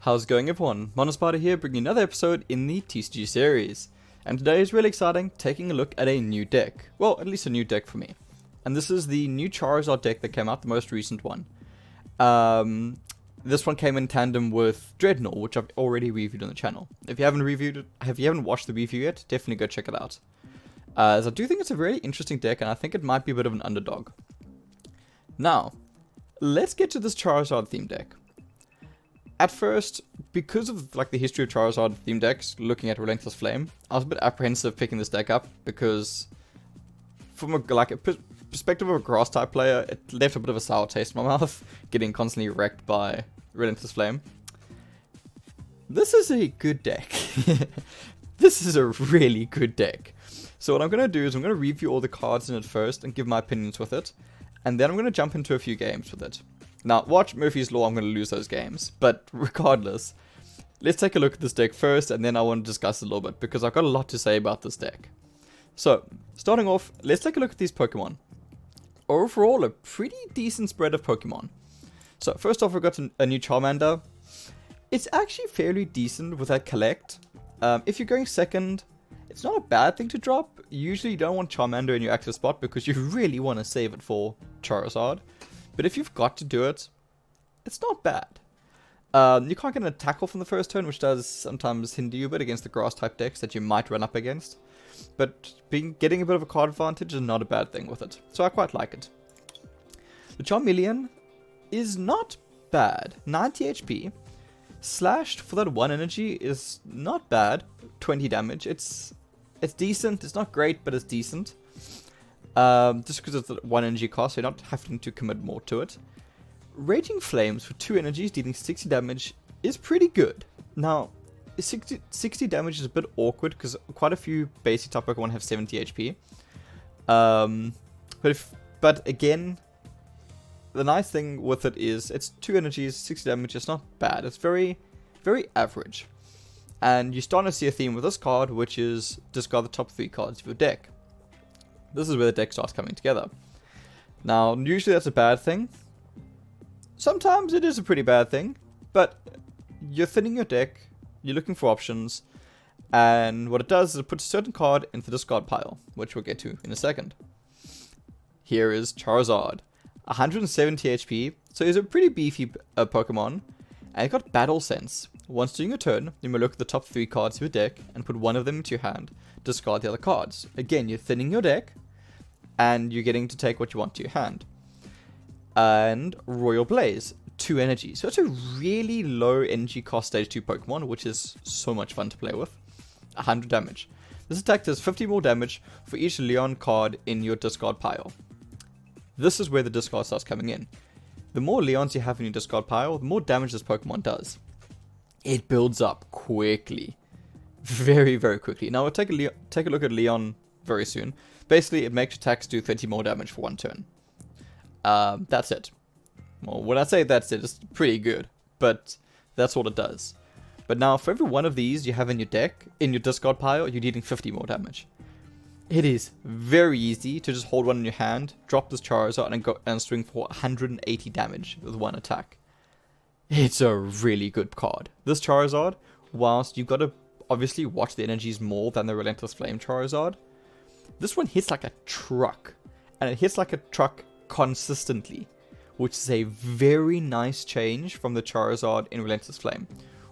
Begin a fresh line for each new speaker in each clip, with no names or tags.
How's it going, everyone? Mountainspyder here, bringing another episode in the TCG series. And today is really exciting, taking a look at a new deck. Well, at least a new deck for me. And this is the new Charizard deck that came out, the most recent one. This one came in tandem with Dreadnought, which I've already reviewed on the channel. If you haven't watched the review yet, definitely go check it out. As I do think it's a really interesting deck, and I think it might be a bit of an underdog. Now, let's get to this Charizard theme deck. At first, because of the history of Charizard theme decks, looking at Relentless Flame, I was a bit apprehensive picking this deck up because, from a perspective of a grass type player, it left a bit of a sour taste in my mouth, getting constantly wrecked by Relentless Flame. This is a good deck. This is a really good deck. So what I'm going to do is I'm going to review all the cards in it first and give my opinions with it, and then I'm going to jump into a few games with it. Now, watch Murphy's Law, I'm going to lose those games. But regardless, let's take a look at this deck first, and then I want to discuss it a little bit, because I've got a lot to say about this deck. So, starting off, let's take a look at these Pokemon. Overall, a pretty decent spread of Pokemon. So, first off, we've got a new Charmander. It's actually fairly decent with that collect. If you're going second, it's not a bad thing to drop. Usually you don't want Charmander in your active spot, because you really want to save it for Charizard. But if you've got to do it, it's not bad. You can't get an tackle from the first turn, which does sometimes hinder you a bit against the grass type decks that you might run up against. But getting a bit of a card advantage is not a bad thing with it. So I quite like it. The Charmeleon is not bad. 90 HP. Slashed for that 1 energy is not bad. 20 damage. It's decent. It's not great, but it's decent. Just because of the 1 energy cost, you're not having to commit more to it. Raging Flames for 2 energies dealing 60 damage is pretty good. Now, 60 damage is a bit awkward because quite a few basic type Pokemon have 70 HP. But again, the nice thing with it is it's 2 energies, 60 damage. It's not bad. It's very, very average. And you're starting to see a theme with this card, which is discard the top 3 cards of your deck. This is where the deck starts coming together. Now, usually that's a bad thing. Sometimes it is a pretty bad thing, but you're thinning your deck, you're looking for options, and what it does is it puts a certain card into the discard pile, which we'll get to in a second. Here is Charizard. 170 HP, so he's a pretty beefy Pokemon, and he's got Battle Sense. Once during your turn, you may look at the top 3 cards of your deck and put one of them into your hand, discard the other cards. Again, you're thinning your deck, and you're getting to take what you want to your hand. And Royal Blaze, 2 energy. So it's a really low energy cost stage 2 Pokemon, which is so much fun to play with. 100 damage. This attack does 50 more damage for each Leon card in your discard pile. This is where the discard starts coming in. The more Leons you have in your discard pile, the more damage this Pokemon does. It builds up quickly. Very, very quickly. Now we'll take a look at Leon very soon. Basically, it makes attacks do 30 more damage for 1 turn. That's it. Well, when I say that's it, it's pretty good. But that's what it does. But now, for every one of these you have in your deck, in your discard pile, you're dealing 50 more damage. It is very easy to just hold one in your hand, drop this Charizard, and swing for 180 damage with 1 attack. It's a really good card. This Charizard, whilst you've got to obviously watch the energies more than the Relentless Flame Charizard, this one hits like a truck. And it hits like a truck consistently, which is a very nice change from the Charizard in Relentless Flame,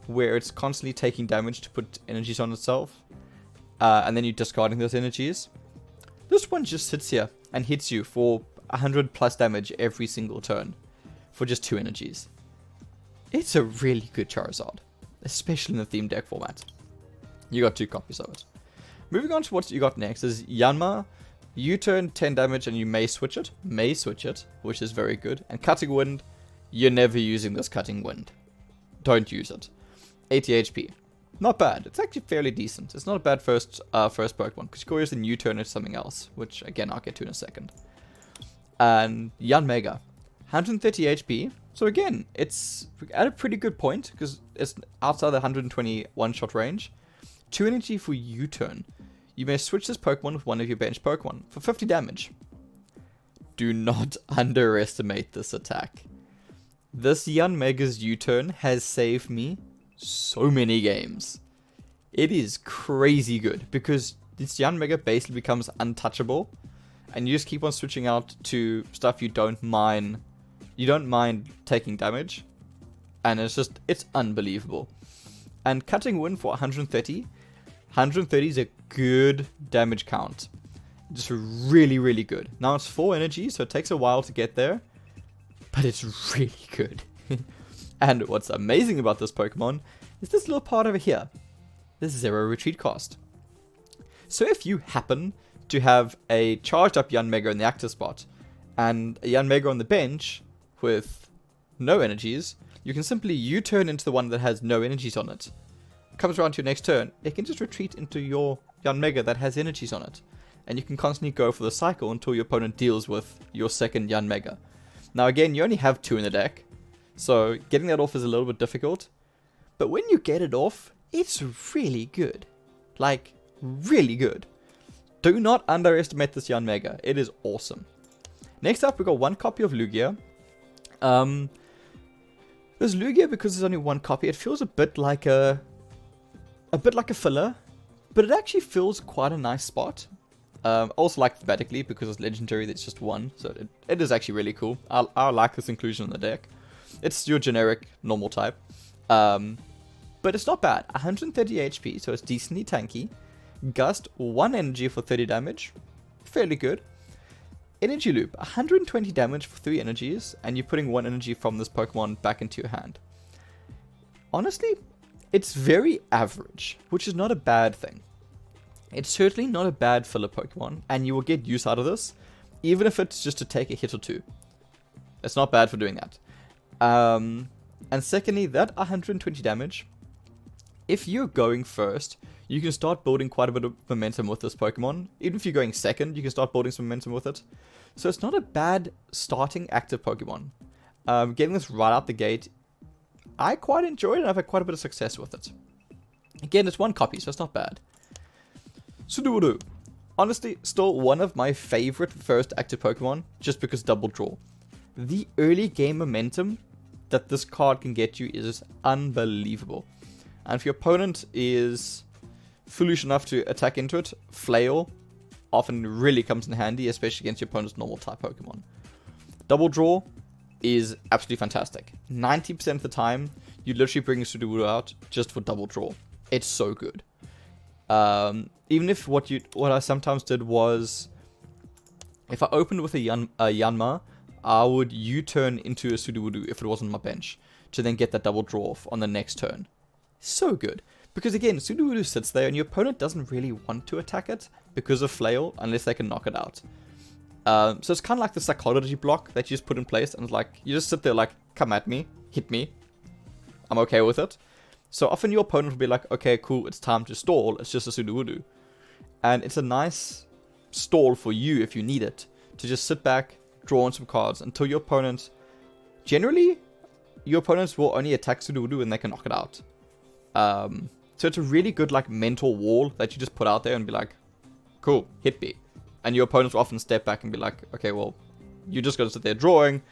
where it's constantly taking damage to put energies on itself, and then you're discarding those energies. This one just sits here and hits you for 100 plus damage every single turn for just 2 energies. It's a really good Charizard, especially in the theme deck format. You got 2 copies of it. Moving on to what you got next is Yanma. You turn 10 damage and you may switch it, which is very good. And Cutting Wind, you're never using this Cutting Wind. Don't use it. 80 HP. Not bad. It's actually fairly decent. It's not a bad first Pokemon, because you can use the new turn into something else, which again I'll get to in a second. And Yanmega. 130 HP. So again, it's at a pretty good point, because it's outside the 120 one-shot range. 2 energy for U-turn. You may switch this Pokemon with one of your bench Pokemon for 50 damage. Do not underestimate this attack. This Yanmega's U-turn has saved me so many games. It is crazy good because this Yanmega basically becomes untouchable, and you just keep on switching out to stuff you don't mind. You don't mind taking damage, and it's unbelievable. And cutting wind for 130 is a good damage count. Just really, really good. Now it's 4 energy, so it takes a while to get there, but it's really good. And what's amazing about this Pokemon is this little part over here. This 0 retreat cost. So if you happen to have a charged up Yanmega in the active spot, and a Yanmega on the bench with no energies, you can simply U-turn into the one that has no energies on it. Comes around to your next turn, it can just retreat into your Yanmega that has energies on it. And you can constantly go for the cycle until your opponent deals with your second Yanmega. Now again, you only have 2 in the deck, so getting that off is a little bit difficult. But when you get it off, it's really good. Like, really good. Do not underestimate this Yanmega. It is awesome. Next up, we got 1 copy of Lugia. This Lugia, because there's only 1 copy, it feels a bit like a filler, but it actually fills quite a nice spot. Also like thematically, because it's legendary, that's just 1, so it is actually really cool. I like this inclusion in the deck. It's your generic normal type, but it's not bad. 130 HP, so it's decently tanky. Gust 1 energy for 30 damage, fairly good. Energy Loop, 120 damage for 3 energies, and you're putting 1 energy from this Pokemon back into your hand. Honestly, it's very average, which is not a bad thing. It's certainly not a bad filler Pokemon, and you will get use out of this, even if it's just to take a hit or 2. It's not bad for doing that. And secondly, that 120 damage, if you're going first, you can start building quite a bit of momentum with this Pokemon. Even if you're going second, you can start building some momentum with it. So it's not a bad starting active Pokemon. Getting this right out the gate, I quite enjoyed it, and I've had quite a bit of success with it. Again, it's 1 copy, so it's not bad. Sudowoodo. Honestly, still one of my favorite first active Pokemon, just because double draw. The early game momentum that this card can get you is unbelievable. And if your opponent is foolish enough to attack into it, Flail often really comes in handy, especially against your opponent's normal type Pokemon. Double draw is absolutely fantastic. 90% of the time, you literally bring a Sudowoodo out just for double draw. It's so good. Even if what I sometimes did was, if I opened with a Yanma, I would U-turn into a Sudowoodo if it wasn't on my bench, to then get that double draw off on the next turn. So good. Because again, Sudowoodo sits there and your opponent doesn't really want to attack it because of Flail unless they can knock it out. So it's kind of like the psychology block that you just put in place, and it's like, you just sit there like, come at me, hit me, I'm okay with it. So often your opponent will be like, okay, cool, it's time to stall, it's just a Sudowoodo. And it's a nice stall for you if you need it, to just sit back, draw on some cards until your opponent, generally, your opponents will only attack Sudowoodo when they can knock it out. So it's a really good like mental wall that you just put out there and be like, cool, hit me. And your opponents will often step back and be like, okay, well, you're just going to sit there drawing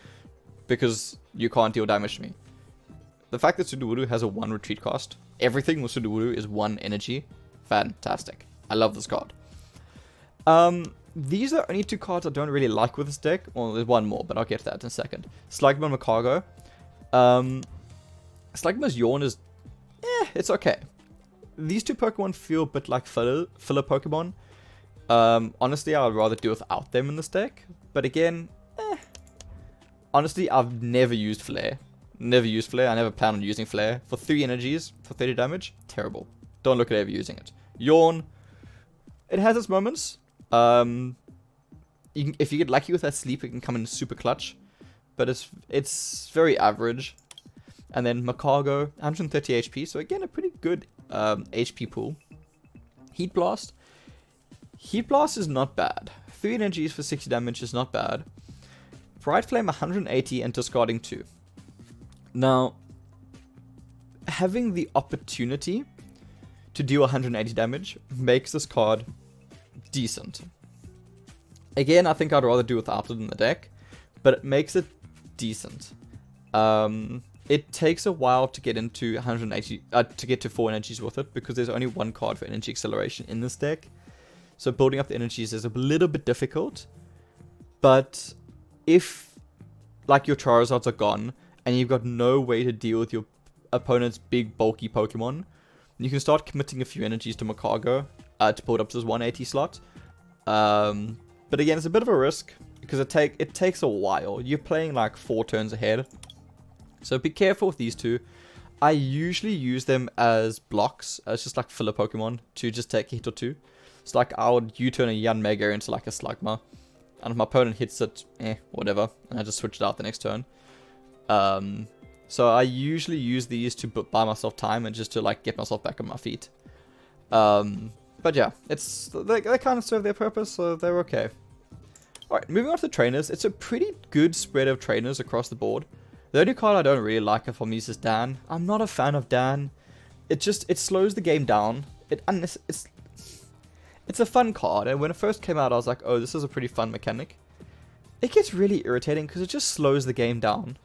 because you can't deal damage to me. The fact that Sudowoodo has a 1 retreat cost, everything with Sudowoodo is 1 energy, fantastic. I love this card. These are only 2 cards I don't really like with this deck. Well, there's 1 more, but I'll get to that in a second. Slugma and Macargo. Slugma's Yawn is, it's okay. These 2 Pokemon feel a bit like filler Pokemon. Honestly, I would rather do without them in this deck. But again, honestly, I've never used Flare. Never used Flare. I never plan on using Flare. For 3 energies, for 30 damage, terrible. Don't look at ever using it. Yawn, it has its moments. If you get lucky with that sleep, it can come in super clutch. But it's very average. And then Macargo, 130 HP. So again, a pretty good HP pool. Heat Blast. Heat Blast is not bad. 3 energies for 60 damage is not bad. Bright Flame 180 and discarding 2. Now, having the opportunity to do 180 damage makes this card decent. Again, I think I'd rather do without it in the deck, but it makes it decent. it takes a while to get into 180, to get to 4 energies with it, because there's only one card for energy acceleration in this deck. So building up the energies is a little bit difficult. But if, like, your Charizards are gone, and you've got no way to deal with your opponent's big, bulky Pokemon, you can start committing a few energies to Macargo to build up to this 180 slot. But again, it's a bit of a risk, because it takes a while. You're playing like 4 turns ahead. So be careful with these two. I usually use them as blocks, as just like filler Pokemon, to just take a hit or two. It's like I would U-turn a Yanmega into like a Slugma. And if my opponent hits it, whatever. And I just switch it out the next turn. So I usually use these to buy myself time and just to like get myself back on my feet. But yeah, they kind of serve their purpose, so they're okay. Alright, moving on to the trainers. It's a pretty good spread of trainers across the board. The only card I don't really like from these is Dan. I'm not a fan of Dan. It slows the game down. It's a fun card, and when it first came out I was like, oh, this is a pretty fun mechanic. It gets really irritating because it just slows the game down.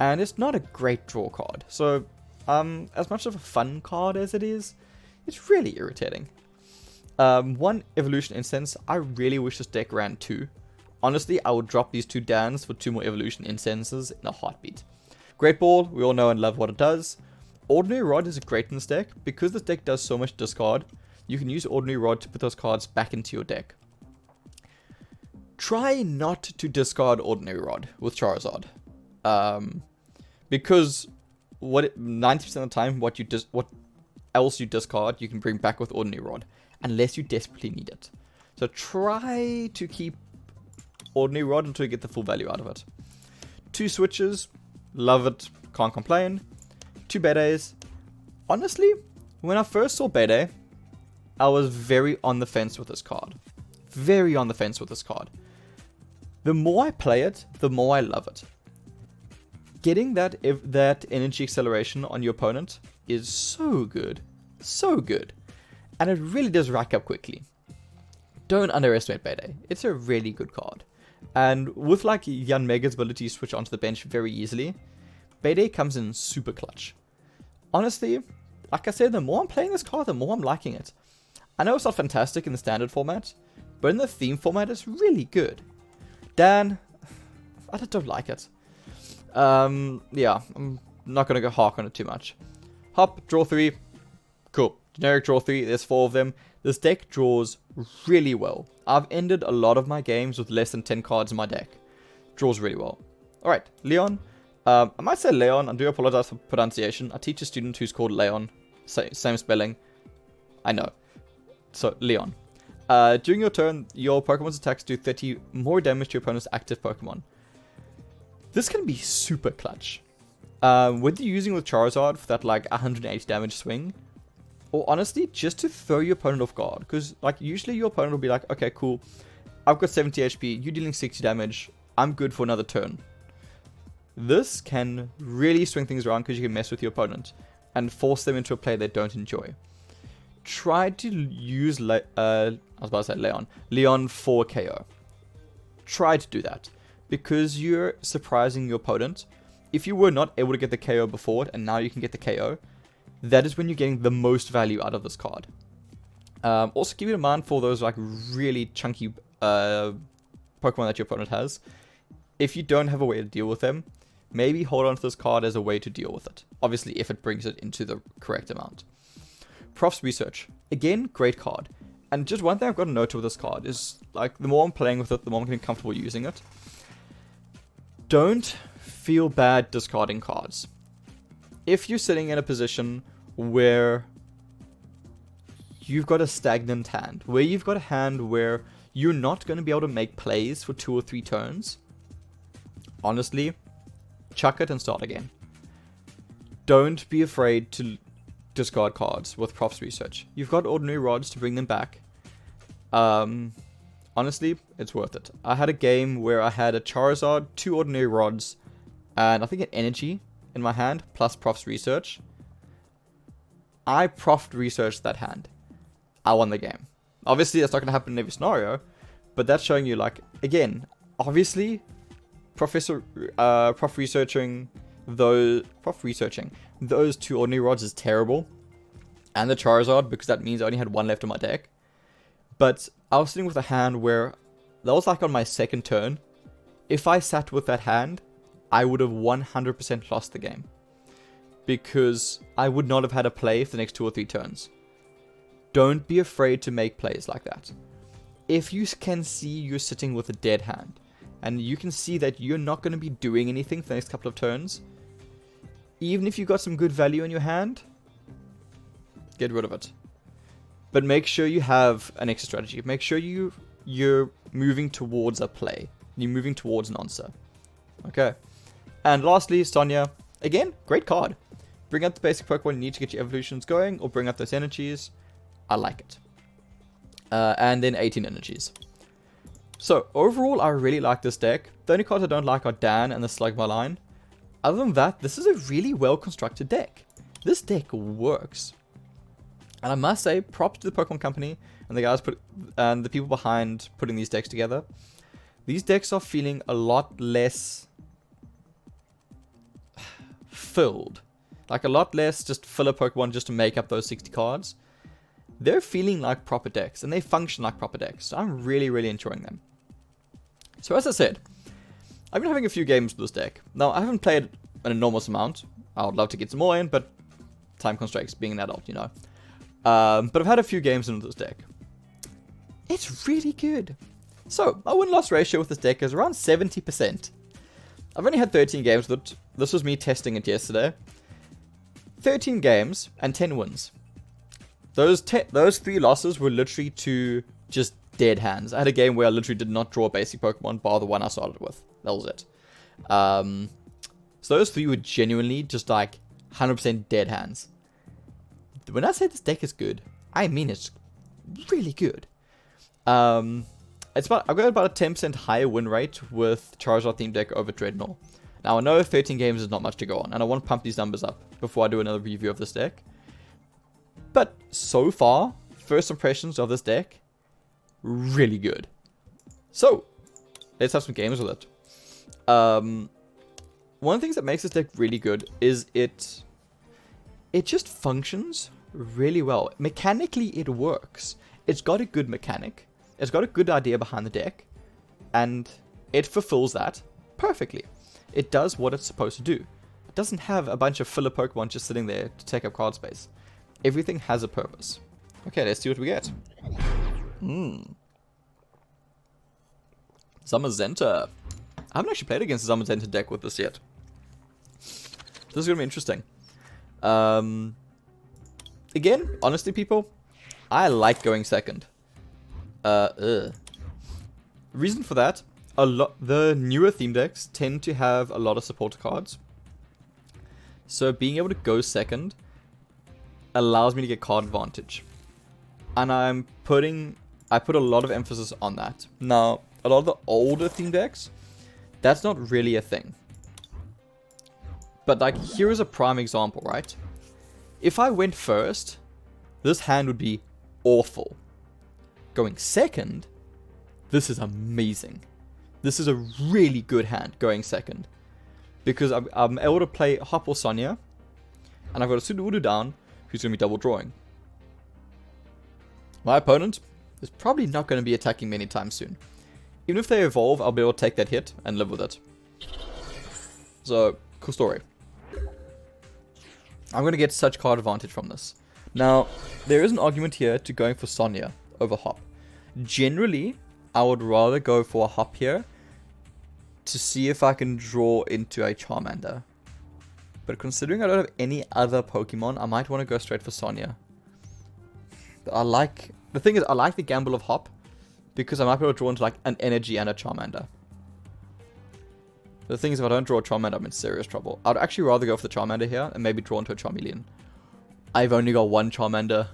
And it's not a great draw card. So, as much of a fun card as it is, it's really irritating. One Evolution Incense, I really wish this deck ran 2. Honestly, I would drop these 2 Dans for 2 more Evolution Incenses in a heartbeat. Great Ball, we all know and love what it does. Ordinary Rod is great in this deck. Because this deck does so much discard, you can use Ordinary Rod to put those cards back into your deck. Try not to discard Ordinary Rod with Charizard. Because 90% of the time, what else you discard, you can bring back with Ordinary Rod. Unless you desperately need it. So try to keep Ordinary Rod until you get the full value out of it. 2 switches, love it, can't complain. 2 Bedes. Honestly, when I first saw Bede, I was very on the fence with this card. Very on the fence with this card. The more I play it, the more I love it. Getting that energy acceleration on your opponent is so good. So good. And it really does rack up quickly. Don't underestimate Bede. It's a really good card. And with like Yanmega's ability to switch onto the bench very easily, Bede comes in super clutch. Honestly, like I said, the more I'm playing this card, the more I'm liking it. I know it's not fantastic in the standard format, but in the theme format, it's really good. Dan, I just don't like it. Yeah, I'm not going to go hark on it too much. Hop, draw 3. Cool. Generic draw 3, there's 4 of them. This deck draws really well. I've ended a lot of my games with less than 10 cards in my deck. Draws really well. Alright, Leon. I might say Leon, I do apologize for pronunciation. I teach a student who's called Leon. Same spelling. I know. So, Leon. During your turn, your Pokemon's attacks do 30 more damage to your opponent's active Pokemon. This can be super clutch. Whether you're using with Charizard for that like 180 damage swing, or honestly, just to throw your opponent off guard. Because like usually your opponent will be like, okay, cool, I've got 70 HP, you're dealing 60 damage, I'm good for another turn. This can really swing things around because you can mess with your opponent and force them into a play they don't enjoy. Try to use Leon for KO. Try to do that because you're surprising your opponent. If you were not able to get the KO before it and now you can get the KO, that is when you're getting the most value out of this card. Also keep in mind for those like really chunky Pokemon that your opponent has. If you don't have a way to deal with them, maybe hold on to this card as a way to deal with it. Obviously, if it brings it into the correct amount. Prof's Research. Again, great card. And just one thing I've got to note with this card is, like, the more I'm playing with it, the more I'm getting comfortable using it. Don't feel bad discarding cards. If you're sitting in a position where you've got a stagnant hand, where you've got a hand where you're not going to be able to make plays for 2 or 3 turns, honestly, chuck it and start again. Don't be afraid to discard cards with Prof's Research. You've got Ordinary Rods to bring them back. Honestly, it's worth it. I had a game where I had a Charizard, 2 Ordinary Rods, and I think an Energy in my hand, plus Prof's Research. I Prof'd Research that hand. I won the game. Obviously, that's not going to happen in every scenario, but that's showing you, like, again, obviously, Prof Researching those, prof researching, those 2 ordinary rods is terrible. And the Charizard, because that means I only had 1 left in my deck. But I was sitting with a hand where, that was like on my 2nd turn. If I sat with that hand, I would have 100% lost the game. Because I would not have had a play for the next 2 or 3 turns. Don't be afraid to make plays like that. If you can see you're sitting with a dead hand, and you can see that you're not going to be doing anything for the next couple of turns, even if you got some good value in your hand, get rid of it. But make sure you have an exit strategy. Make sure you're moving towards a play. You're moving towards an answer. Okay. And lastly, Sonia. Again, great card. Bring out the basic Pokemon you need to get your evolutions going, or bring out those energies. I like it. And then 18 energies. So, overall, I really like this deck. The only cards I don't like are Dan and the Slugma line. Other than that, this is a really well-constructed deck. This deck works. And I must say, props to the Pokemon Company and the guys and the people behind putting these decks together. These decks are feeling a lot less filled. Like a lot less just filler Pokemon just to make up those 60 cards. They're feeling like proper decks, and they function like proper decks. So I'm really, really enjoying them. So as I said, I've been having a few games with this deck. Now, I haven't played an enormous amount. I would love to get some more in, but time constraints, being an adult, you know. But I've had a few games into this deck. It's really good. So, my win-loss ratio with this deck is around 70%. I've only had 13 games with it. This was me testing it yesterday. 13 games and 10 wins. Those 3 losses were literally to just dead hands. I had a game where I literally did not draw a basic Pokemon, bar the one I started with. That was it. So those 3 were genuinely just like 100% dead hands. When I say this deck is good, I mean it's really good. I've got about a 10% higher win rate with Charizard themed deck over Dreadnought. Now I know 13 games is not much to go on, and I want to pump these numbers up before I do another review of this deck. But so far, first impressions of this deck, really good. So, let's have some games with it. One of the things that makes this deck really good is it just functions really well. Mechanically, it works. It's got a good mechanic. It's got a good idea behind the deck. And it fulfills that perfectly. It does what it's supposed to do. It doesn't have a bunch of filler Pokemon just sitting there to take up card space. Everything has a purpose. Okay, let's see what we get. Zamazenta. I haven't actually played against the Zamazenta deck with this yet. This is going to be interesting. Again, honestly, people, I like going second. Reason for that, the newer theme decks tend to have a lot of supporter cards. So being able to go second allows me to get card advantage. And I put a lot of emphasis on that. Now, a lot of the older theme decks, that's not really a thing. But like, here is a prime example, right? If I went first, this hand would be awful. Going second, this is amazing. This is a really good hand going second. Because I'm able to play Hop or Sonia, and I've got a Sudowoodo down, who's going to be double drawing. My opponent is probably not going to be attacking me anytime soon. Even if they evolve, I'll be able to take that hit and live with it. So, cool story. I'm going to get such card advantage from this. Now, there is an argument here to going for Sonia over Hop. Generally, I would rather go for a Hop here to see if I can draw into a Charmander. But considering I don't have any other Pokemon, I might want to go straight for Sonia. But the thing is, I like the gamble of Hop because I might be able to draw into like an Energy and a Charmander. The thing is, if I don't draw a Charmander, I'm in serious trouble. I'd actually rather go for the Charmander here and maybe draw into a Charmeleon. I've only got one Charmander.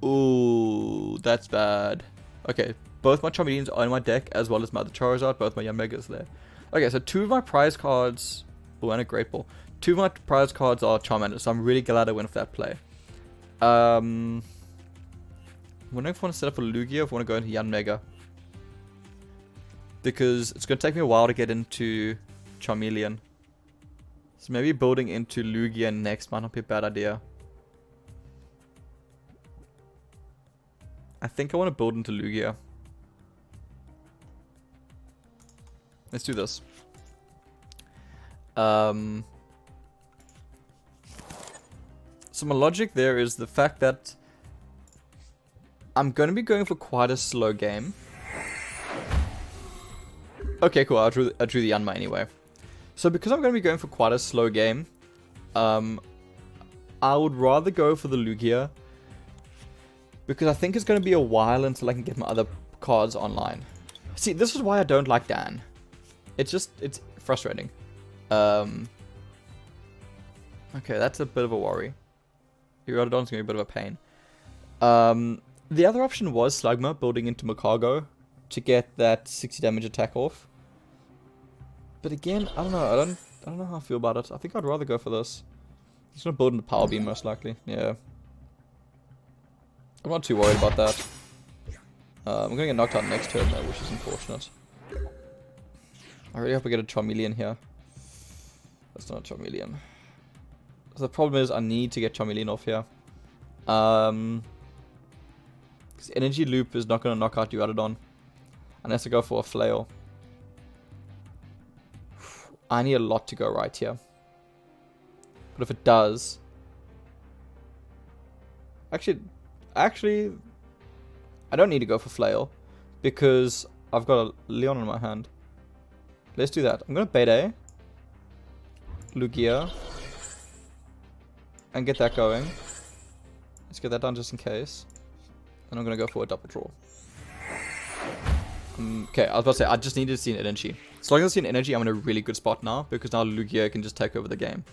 Ooh, that's bad. Okay, both my Charmeleons are in my deck as well as my other Charizard. Both my Yanmegas there. Okay, so 2 of my prize cards... Oh, and a Great Ball. 2 of my prize cards are Charmander, so I'm really glad I went for that play. I'm wondering if I want to set up a Lugia or if I want to go into Yanmega. Because it's going to take me a while to get into Charmeleon. So maybe building into Lugia next might not be a bad idea. I think I want to build into Lugia. Let's do this. So my logic there is the fact that I'm going to be going for quite a slow game. Okay, cool. I drew the Yanma anyway. So because I'm going to be going for quite a slow game, I would rather go for the Lugia. Because I think it's going to be a while until I can get my other cards online. See, this is why I don't like Dan. It's frustrating. Okay, that's a bit of a worry. Eurodon's going to be a bit of a pain. The other option was Slugma building into Makago to get that 60 damage attack off. But again, I don't know. I don't know how I feel about it. I think I'd rather go for this. He's going to build into Power Beam most likely. Yeah. I'm not too worried about that. I'm going to get knocked out next turn though, which is unfortunate. I really hope I get a Charmeleon here. That's not a Charmeleon. So the problem is I need to get Charmeleon off here. Because Energy Loop is not going to knock out Dualodon. Unless I go for a Flail. I need a lot to go right here. But if it does... Actually, I don't need to go for Flail. Because I've got a Leon in my hand. Let's do that. I'm going to Beta. Lugia. And get that going. Let's get that done just in case. And I'm going to go for a double draw. Okay, I was about to say, I just needed to see an energy. So long as I see an energy, I'm in a really good spot now. Because now Lugia can just take over the game.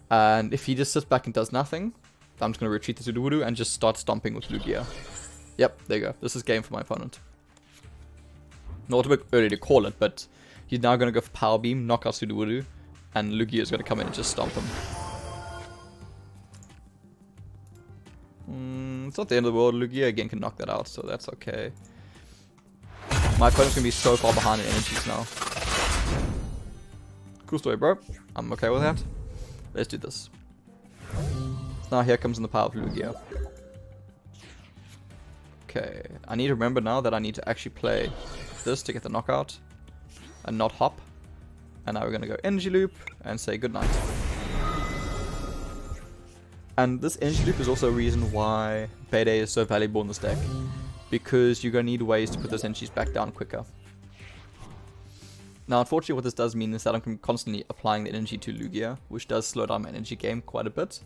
And if he just sits back and does nothing, I'm just going to retreat to Sudowoodo and just start stomping with Lugia. Yep, there you go. This is game for my opponent. Not a bit early to call it, but he's now going to go for Power Beam, knock out Sudowoodo, and Lugia is going to come in and just stomp him. It's not the end of the world. Lugia again can knock that out, so that's okay. My opponent's going to be so far behind in energies now. Cool story, bro. I'm okay with that. Let's do this. Now here comes in the power of Lugia. Okay, I need to remember now that I need to actually play this to get the knockout. And not hop. And now we're going to go Energy Loop and say goodnight. And this Energy Loop is also a reason why Beta is so valuable in this deck. Because you're going to need ways to put those energies back down quicker. Now, unfortunately, what this does mean is that I'm constantly applying the energy to Lugia, which does slow down my energy game quite a bit.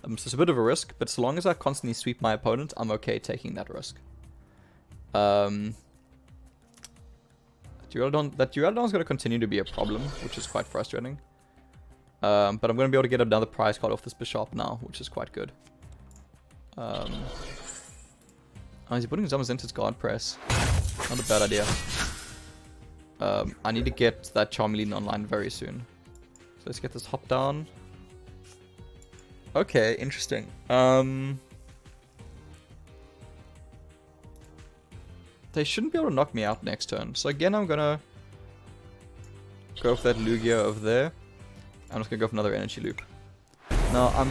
So it's a bit of a risk, but so long as I constantly sweep my opponent, I'm okay taking that risk. That Dualodon is going to continue to be a problem, which is quite frustrating. But I'm going to be able to get another prize card off this Bishop now, which is quite good. Oh, is he putting Zamazinta's into guard press? Not a bad idea. I need to get that Charmeleon online very soon. So let's get this hop down. Okay, interesting. They shouldn't be able to knock me out next turn. So again, I'm gonna go for that Lugia over there. I'm just gonna go for another Energy Loop. Now, I'm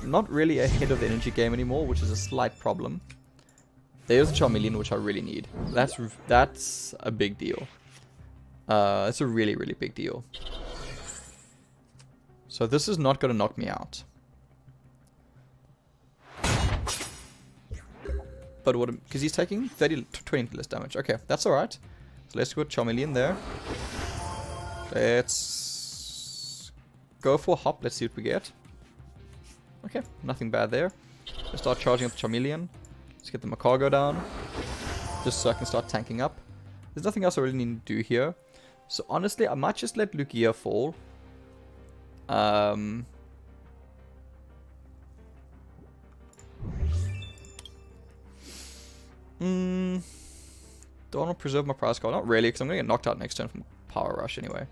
not really ahead of the energy game anymore, which is a slight problem. There's a Charmeleon, which I really need. That's a big deal. It's a really, really big deal. So this is not going to knock me out. But what? Because he's taking 20 less damage. Okay, that's alright. So let's go with Charmeleon there. Let's go for a hop. Let's see what we get. Okay, nothing bad there. Let's start charging up the Charmeleon. Let's get the Makago down. Just so I can start tanking up. There's nothing else I really need to do here. So honestly, I might just let Lugia fall. Don't want to preserve my prize card. Not really, because I'm going to get knocked out next turn from Power Rush anyway.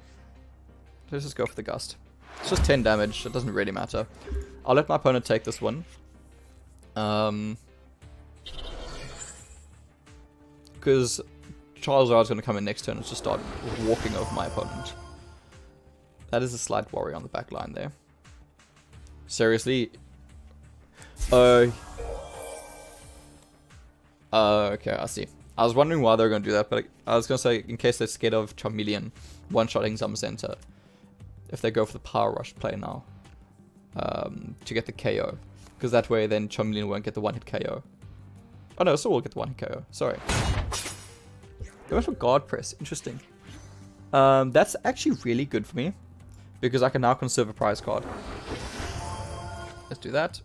Let's just go for the Gust. It's just 10 damage. It doesn't really matter. I'll let my opponent take this one. Because Charizard's going to come in next turn and just start walking over my opponent. That is a slight worry on the back line there. Seriously? Okay, I see. I was wondering why they were going to do that, but I was going to say, in case they're scared of Charmeleon one-shotting some center, if they go for the Power Rush play now, to get the KO. Because that way, then Charmeleon won't get the one-hit KO. Oh no, so we'll get the one-hit KO. Sorry. They went for Guard Press. Interesting. That's actually really good for me, because I can now conserve a prize card. Let's do that.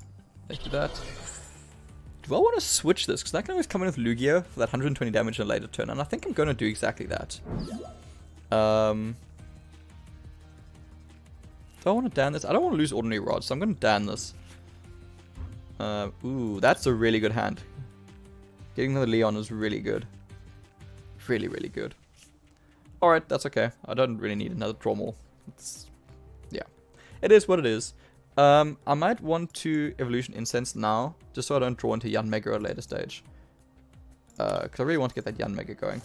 Let's do that. Do I want to switch this? Because I can always come in with Lugia for that 120 damage in a later turn, and I think I'm going to do exactly that. Do I want to Dan this? I don't want to lose Ordinary Rod, so I'm going to Dan this. Ooh, that's a really good hand. Getting another Leon is really good. Really, really good. Alright, that's okay. I don't really need another Drommel. Yeah. It is what it is. I might want to Evolution Incense now, just so I don't draw into Yanmega at a later stage. Because I really want to get that Yanmega going.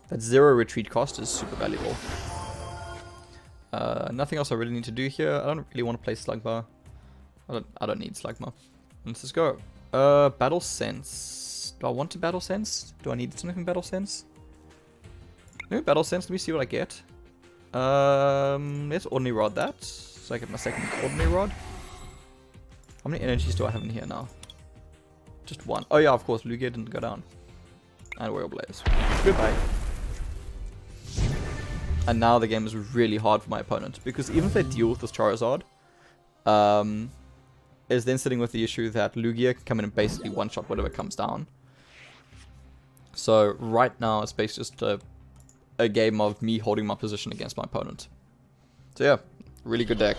That 0 retreat cost is super valuable. Nothing else I really need to do here. I don't really want to play Slugma. I don't need Slugma. Let's just go. Battle Sense. Do I want to Battle Sense? Do I need something Battle Sense? Maybe Battle Sense. Let me see what I get. Let's Ordinary Rod that. So I get my second Ordinary Rod. How many energies do I have in here now? Just one. Oh yeah, of course, Lugia didn't go down. And Royal Blaze. Goodbye. And now the game is really hard for my opponent, because even if they deal with this Charizard, is then sitting with the issue that Lugia can come in and basically one-shot whatever comes down. So right now it's basically just a game of me holding my position against my opponent. So yeah, really good deck.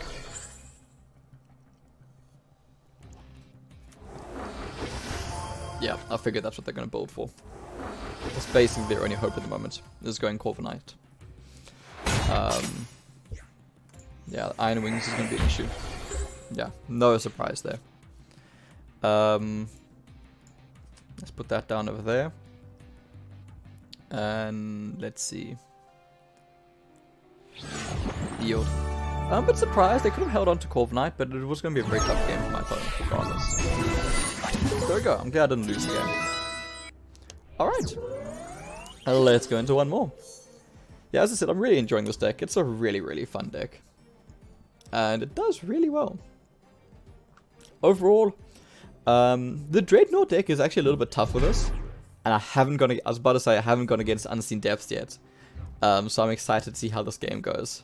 Yeah, I figured that's what they're going to build for. It's basically their only hope at the moment, is going Corviknight. Yeah, Iron Wings is going to be an issue. Yeah, no surprise there. Let's put that down over there. And let's see. Yield. I'm a bit surprised. They could have held on to Corviknight, but it was going to be a very tough game for my opponent, regardless. There we go. I'm glad I didn't lose the game. Alright. Let's go into one more. Yeah, as I said, I'm really enjoying this deck. It's a really, really fun deck. And it does really well. Overall, the Dreadnought deck is actually a little bit tough with us. And I was about to say, I haven't gone against Unseen Depths yet. So I'm excited to see how this game goes.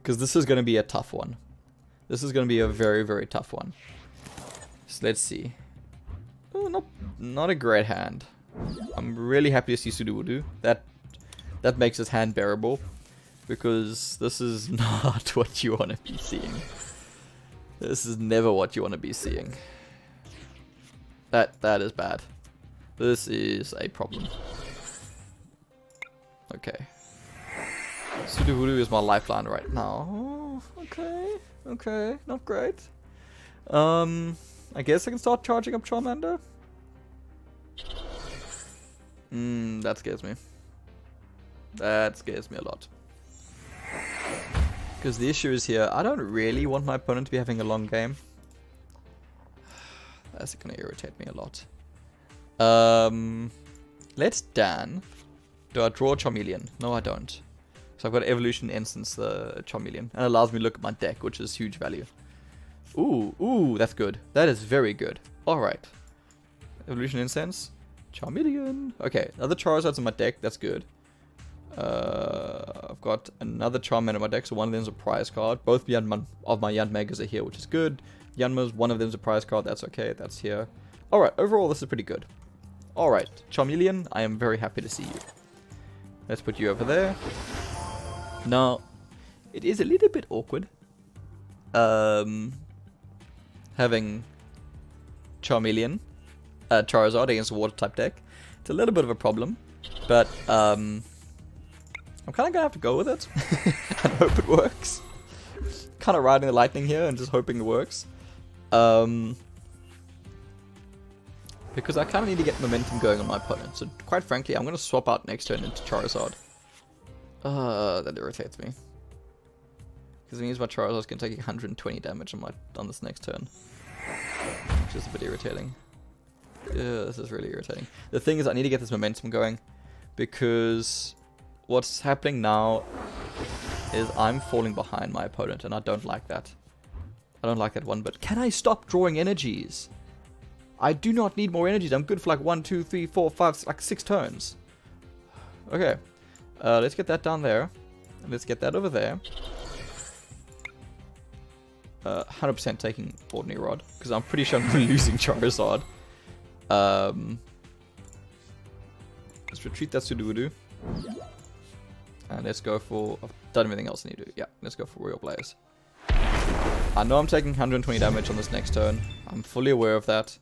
Because this is going to be a tough one. This is going to be a very, very tough one. So let's see. Oh, not a great hand. I'm really happy to see Sudowoodo. That makes his hand bearable. Because this is not what you want to be seeing. This is never what you want to be seeing. That is bad. This is a problem. Okay. Sudowoodo is my lifeline right now. Oh, okay, not great. I guess I can start charging up Charmander. That scares me. That scares me a lot. Because the issue is here, I don't really want my opponent to be having a long game. That's going to irritate me a lot. Let's Dan. Do I draw Charmeleon? No, I don't. So I've got Evolution Instance the Charmeleon. And it allows me to look at my deck, which is huge value. Ooh, that's good. That is very good. Alright. Evolution Incense. Charmeleon. Okay, another Charizard's in my deck. That's good. I've got another Charmander in my deck, so one of them is a prize card. Both of my Yanmegas are here, which is good. Yanma's, one of them is a prize card. That's okay. That's here. Alright, overall, this is pretty good. Alright, Charmeleon, I am very happy to see you. Let's put you over there. Now, it is a little bit awkward. Having Charmeleon, Charizard against a water type deck. It's a little bit of a problem, but I'm kind of gonna have to go with it and hope it works. Kind of riding the lightning here and just hoping it works. Because I kind of need to get momentum going on my opponent. So quite frankly, I'm going to swap out next turn into Charizard. That irritates me. Because it means my Charizard's going to take 120 damage on this next turn. Which is a bit irritating. Yeah, this is really irritating. The thing is, I need to get this momentum going. Because what's happening now is I'm falling behind my opponent, and I don't like that. I don't like that one bit. Can I stop drawing energies? I do not need more energies. I'm good for like 1, 2, 3, 4, 5, like 6 turns. Okay. Let's get that down there. And let's get that over there. 100% taking Ordinary Rod. Because I'm pretty sure I'm losing Charizard. Let's retreat that Sudowoodo. And let's go for... I've done everything else I need to do. Yeah, let's go for Royal Blaze. I know I'm taking 120 damage on this next turn. I'm fully aware of that.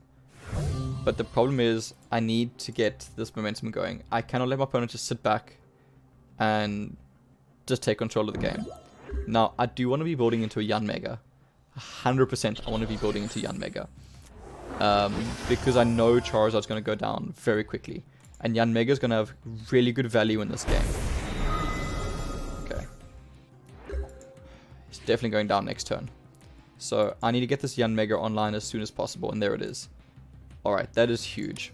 But the problem is, I need to get this momentum going. I cannot let my opponent just sit back and just take control of the game. Now, I do want to be building into a Yanmega. 100% I want to be building into Yanmega. Because I know Charizard's going to go down very quickly. And Yanmega is going to have really good value in this game. Okay. He's definitely going down next turn. So I need to get this Yanmega online as soon as possible. And there it is. Alright, that is huge.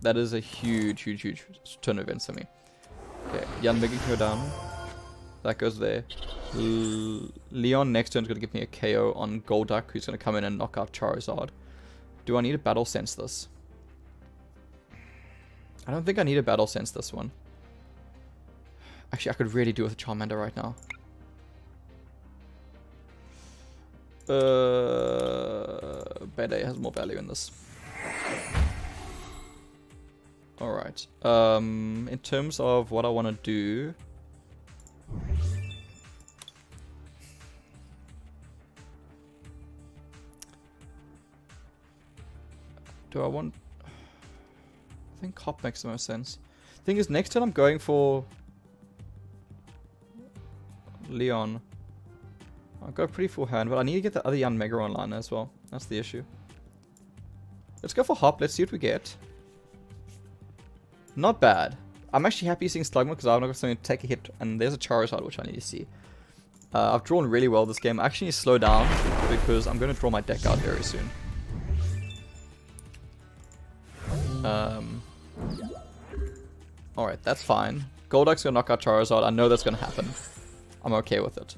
That is a huge, huge, huge turn of events for me. Okay, Yanmega can go down. That goes there. Leon next turn is going to give me a KO on Golduck, who's going to come in and knock out Charizard. Do I need to Battle Sense this? I don't think I need to Battle Sense this one. Actually, I could really do with a Charmander right now. Bede has more value in this. Alright. In terms of what I want to do... Do I want... I think Hop makes the most sense. Thing is, next turn I'm going for... Leon. I've got a pretty full hand, but I need to get the other Yanmega online as well. That's the issue. Let's go for Hop. Let's see what we get. Not bad. I'm actually happy seeing Slugma because I'm not going to take a hit. And there's a Charizard, which I need to see. I've drawn really well this game. I actually need to slow down because I'm going to draw my deck out very soon. Alright, that's fine. Golduck's going to knock out Charizard. I know that's going to happen. I'm okay with it.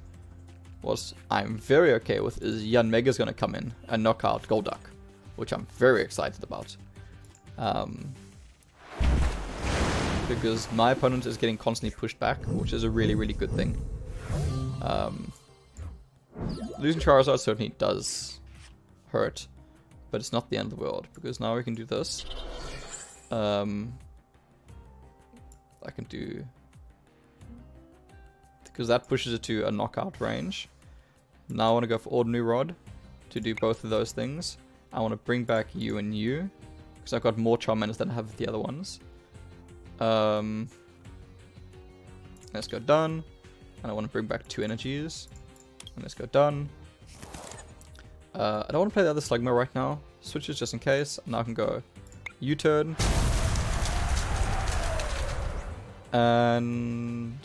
What I'm very okay with is Yanmega's going to come in and knock out Golduck, which I'm very excited about. Because my opponent is getting constantly pushed back, which is a really, really good thing. Losing Charizard certainly does hurt, but it's not the end of the world, because now we can do this. I can do... Because that pushes it to a knockout range. Now I want to go for Ordinary Rod to do both of those things. I want to bring back you and you, because I've got more Charmanders than I have the other ones. Let's go done. And I want to bring back 2 energies. And let's go done. I don't want to play the other Slugma right now. Switches just in case. Now I can go U-turn. And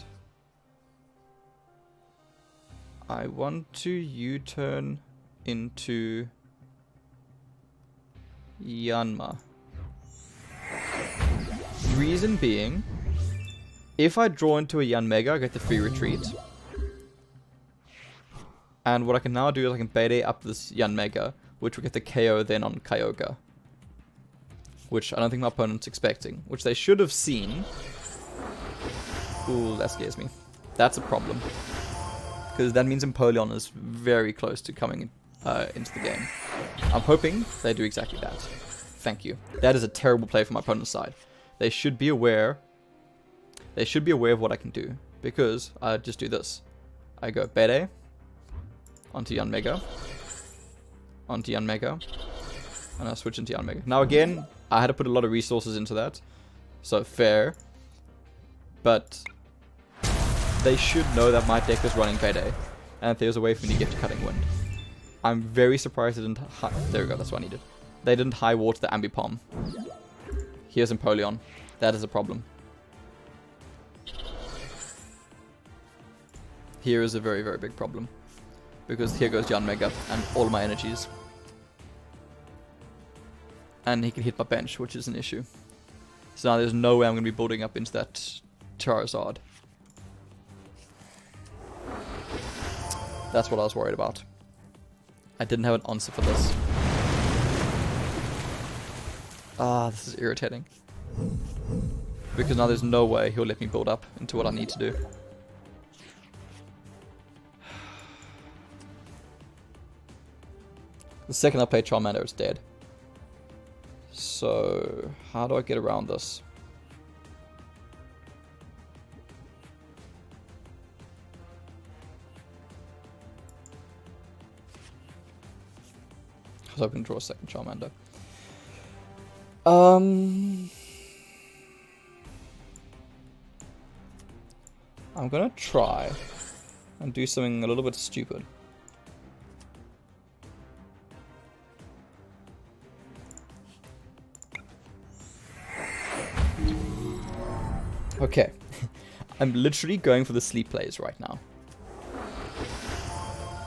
I want to U-turn into Yanma. Reason being, if I draw into a Yanmega, I get the free retreat. And what I can now do is I can Bede up this Yanmega, which will get the KO then on Kyogre. Which I don't think my opponent's expecting. Which they should have seen. Ooh, that scares me. That's a problem. Because that means Empoleon is very close to coming into the game. I'm hoping they do exactly that. Thank you. That is a terrible play from my opponent's side. They should be aware. They should be aware of what I can do. Because I just do this. I go Bede. Onto Yanmega. Onto Yanmega. And I switch into Yanmega. Now again, I had to put a lot of resources into that. So fair. But they should know that my deck is running Bede. And that there's a way for me to get to Cutting Wind. I'm very surprised they didn't... There we go, that's what I needed. They didn't high water the Ambipom. Here's Empoleon. That is a problem. here is a very, very big problem. Because here goes Yanmega and all my energies. And he can hit my bench, which is an issue. So now there's no way I'm going to be building up into that Charizard. That's what I was worried about. I didn't have an answer for this. Ah, this is irritating. Because now there's no way he'll let me build up into what I need to do. The second I play Charmander, it's dead. So, how do I get around this? I was hoping to draw a second Charmander. I'm gonna try and do something a little bit stupid. Okay, I'm literally going for the sleep plays right now.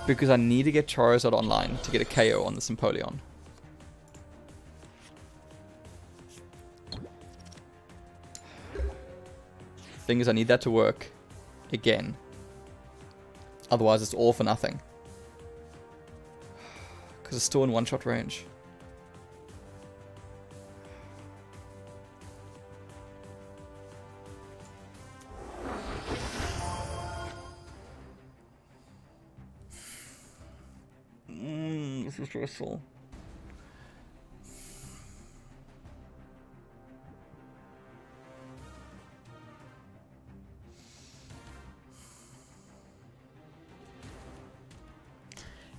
Because I need to get Charizard online to get a KO on the Empoleon. The thing is, I need that to work again. Otherwise, it's all for nothing. Because it's still in one-shot range. This is stressful.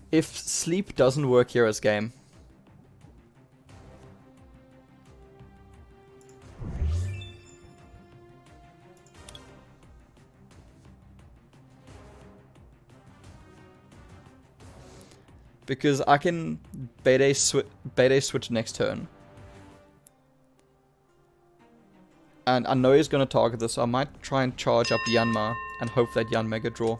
If sleep doesn't work here as game, because I can beta switch next turn. And I know he's going to target this, so I might try and charge up Yanma and hope that Yanmega draw.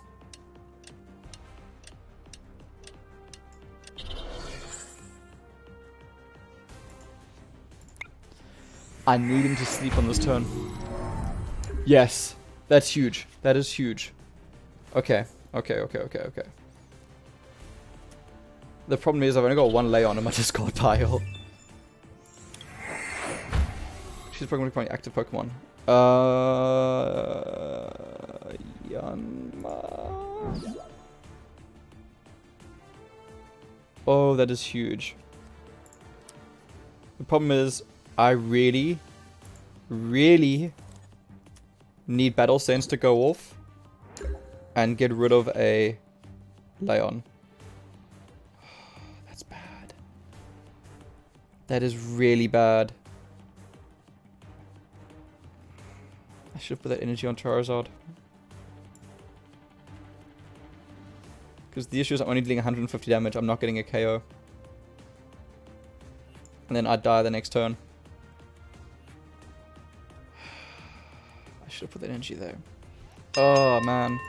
I need him to sleep on this turn. Yes, that's huge. That is huge. Okay. The problem is I've only got one Leon in my discard pile. She's probably going to be my active Pokemon. Yanma. Oh, that is huge. The problem is I really need Battle Sense to go off and get rid of a Leon. That's bad. That is really bad. I should put that energy on Charizard. Because the issue is I'm only dealing 150 damage, I'm not getting a KO. And then I die the next turn. I should have put that energy there. Oh, man.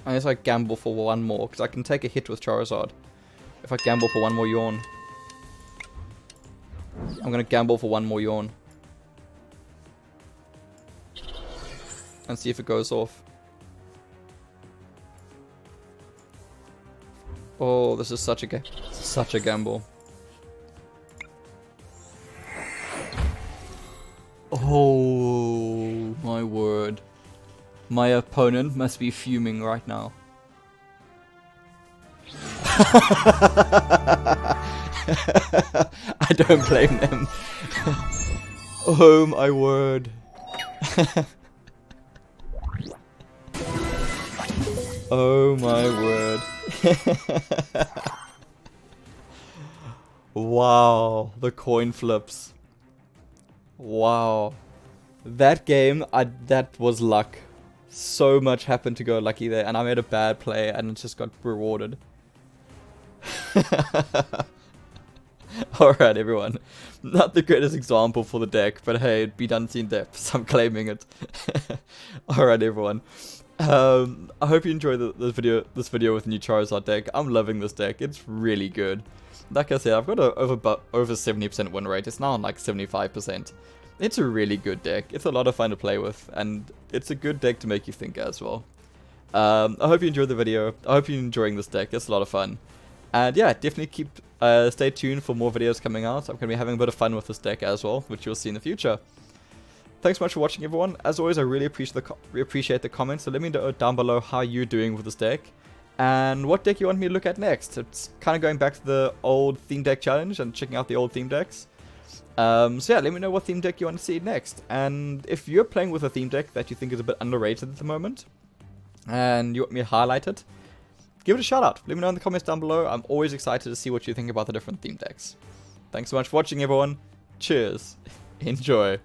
I guess I gamble for one more, because I can take a hit with Charizard. If I gamble for one more yawn. I'm going to gamble for one more yawn. And see if it goes off. Oh, this is such a gamble. Oh, my word. My opponent must be fuming right now. I don't blame them. Oh my word. Oh my word. Wow, the coin flips. Wow. That game, that was luck. So much happened to go lucky there, and I made a bad play and it just got rewarded. Alright everyone, not the greatest example for the deck, but hey, it'd be done in depth, so I'm claiming it. Alright everyone, I hope you enjoyed this video with the new Charizard deck. I'm loving this deck, it's really good. Like I said, I've got over 70% win rate, it's now on like 75%. It's a really good deck, it's a lot of fun to play with, and it's a good deck to make you think as well. I hope you enjoyed the video, I hope you're enjoying this deck, it's a lot of fun. And yeah, definitely stay tuned for more videos coming out. I'm going to be having a bit of fun with this deck as well, which you'll see in the future. Thanks so much for watching everyone. As always, I really appreciate the comments, so let me know down below how you're doing with this deck. And what deck you want me to look at next. It's kind of going back to the old theme deck challenge and checking out the old theme decks. So yeah, let me know what theme deck you want to see next. And if you're playing with a theme deck that you think is a bit underrated at the moment, and you want me to highlight it, give it a shout out. Let me know in the comments down below. I'm always excited to see what you think about the different theme decks. Thanks so much for watching everyone. Cheers. Enjoy.